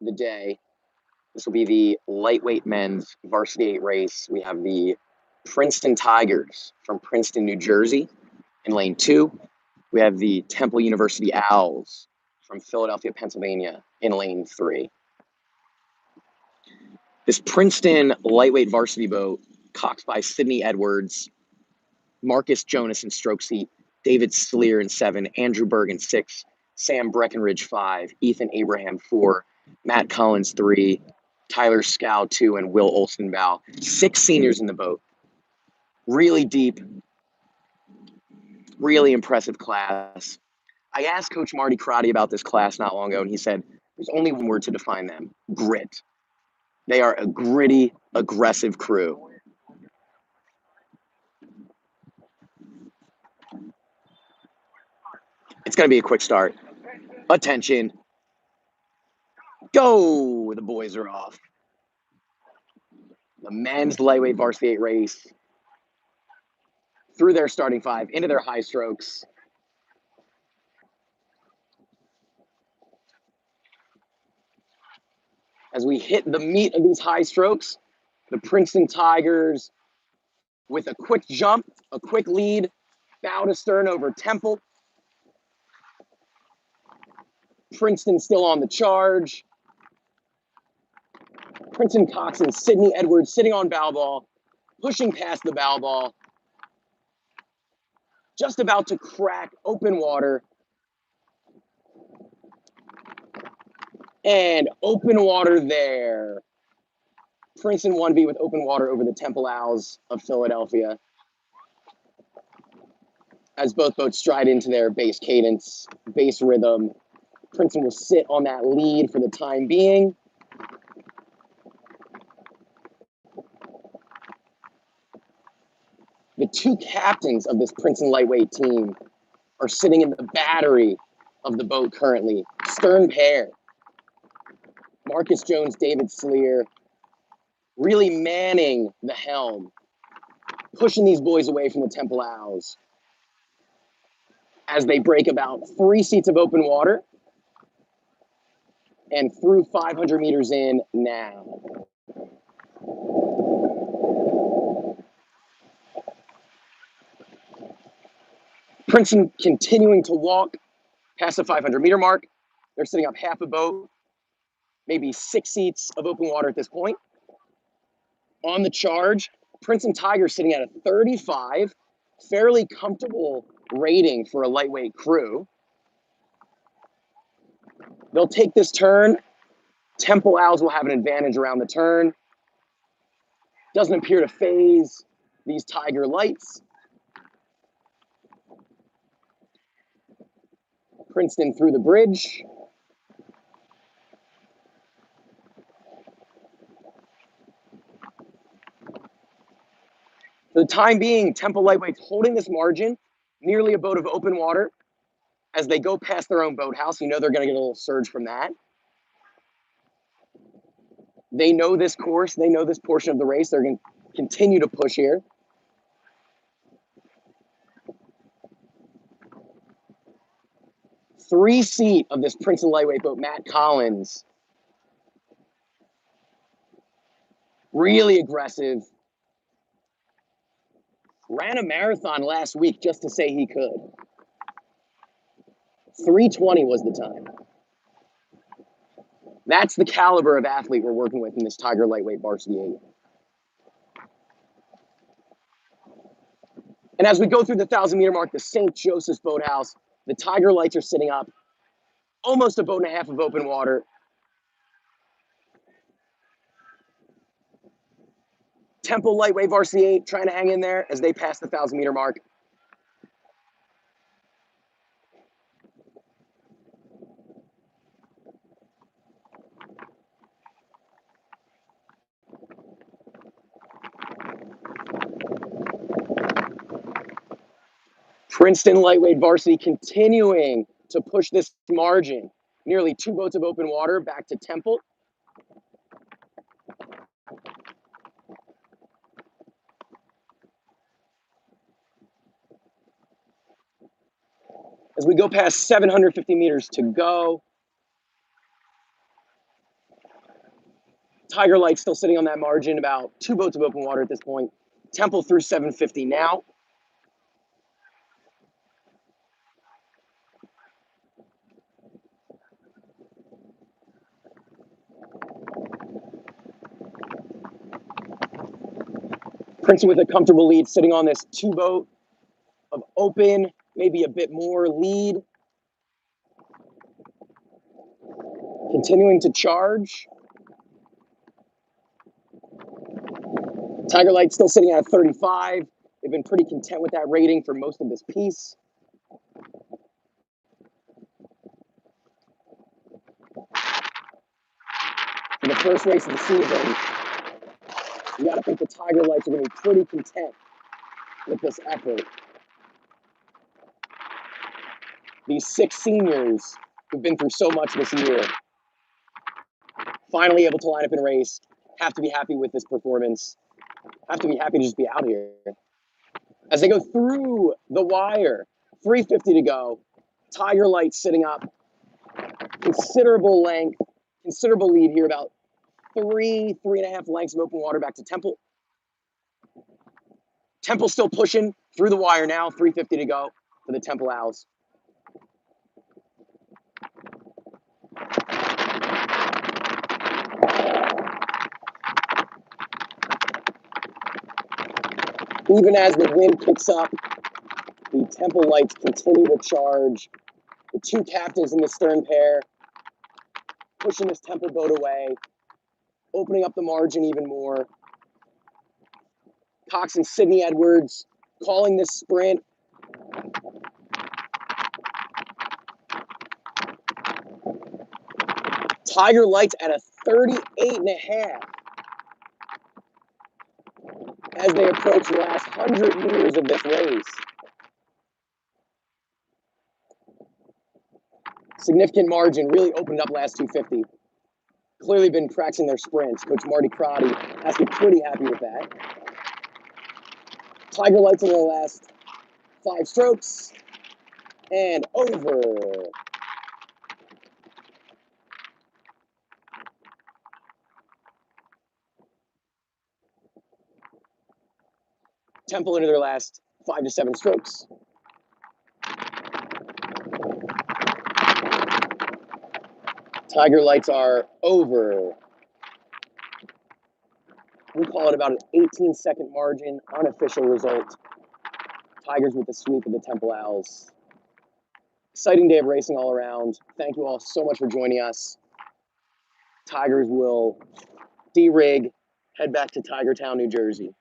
the day. This will be the lightweight men's varsity 8 race. We have the Princeton Tigers from Princeton, New Jersey in lane 2. We have the Temple University Owls from Philadelphia, Pennsylvania in lane 3. This Princeton lightweight varsity boat, coxed by Sydney Edwards, Marcus Jonas in stroke seat, David Sleer in 7, Andrew Berg in 6, Sam Breckenridge 5, Ethan Abraham 4, Matt Collins 3, Tyler Scow 2, and Will Olstenbow. 6 seniors in the boat. Really deep, really impressive class. I asked Coach Marty Crotty about this class not long ago, and he said there's only one word to define them: grit. They are a gritty, aggressive crew. It's going to be a quick start. Attention. Go! The boys are off. The men's lightweight varsity 8 race through their starting 5 into their high strokes. As we hit the meat of these high strokes, the Princeton Tigers with a quick jump, a quick lead, bow to stern over Temple. Princeton still on the charge. Princeton coxswain Sydney Edwards sitting on bow ball, pushing past the bow ball, just about to crack open water. And open water there. Princeton 1V with open water over the Temple Owls of Philadelphia. As both boats stride into their base cadence, base rhythm. Princeton will sit on that lead for the time being. The 2 captains of this Princeton lightweight team are sitting in the battery of the boat currently. Stern pair. Marcus Jones, David Sleer, really manning the helm, pushing these boys away from the Temple Owls as they break about 3 seats of open water and through 500 meters in now. Princeton continuing to walk past the 500-meter mark. They're sitting up half a boat, maybe 6 seats of open water at this point. On the charge, Princeton Tigers sitting at a 35, fairly comfortable rating for a lightweight crew. They'll take this turn. Temple Owls will have an advantage around the turn. Doesn't appear to phase these Tiger lights. Princeton through the bridge. For the time being, Temple Lightweight's holding this margin, nearly a boat of open water. As they go past their own boathouse, you know they're going to get a little surge from that. They know this course. They know this portion of the race. They're going to continue to push here. Three seat of this Princeton lightweight boat, Matt Collins. Really aggressive. Ran a marathon last week just to say he could. 3:20 was the time. That's the caliber of athlete we're working with in this Tiger lightweight varsity 8. And as we go through the 1,000-meter mark, the St. Joseph's Boathouse, the Tiger lights are sitting up, almost a boat and a half of open water. Temple lightweight varsity 8 trying to hang in there as they pass the 1,000-meter mark. Princeton lightweight varsity continuing to push this margin. Nearly 2 boats of open water back to Temple. As we go past 750 meters to go, Tiger Light still sitting on that margin, about 2 boats of open water at this point. Temple through 750 now. Princeton with a comfortable lead, sitting on this 2 boat of open, maybe a bit more lead. Continuing to charge. Tiger Light still sitting at a 35. They've been pretty content with that rating for most of this piece. For the first race of the season, you got to think the Tiger Lights are going to be pretty content with this effort. These 6 seniors who've been through so much this year, finally able to line up and race, have to be happy with this performance, have to be happy to just be out here. As they go through the wire, 350 to go, Tiger Light sitting up, considerable length, considerable lead here, about 3.5 lengths of open water back to Temple. Temple still pushing through the wire now, 350 to go for the Temple Owls. Even as the wind picks up, the Temple Lights continue to charge. The 2 captains in the stern pair pushing this Temple boat away, opening up the margin even more. Cox and Sidney Edwards calling this sprint. Tiger Lights at a 38.5 as they approach the last 100 meters of this race. Significant margin, really opened up last 250. Clearly been practicing their sprints. Coach Marty Crotty has to be pretty happy with that. Tiger Lights in their last 5 strokes. And over. Temple into their last 5 to 7 strokes. Tiger Lights are over. We call it about an 18-second margin, unofficial result. Tigers with the sweep of the Temple Owls. Exciting day of racing all around. Thank you all so much for joining us. Tigers will de-rig, head back to Tigertown, New Jersey.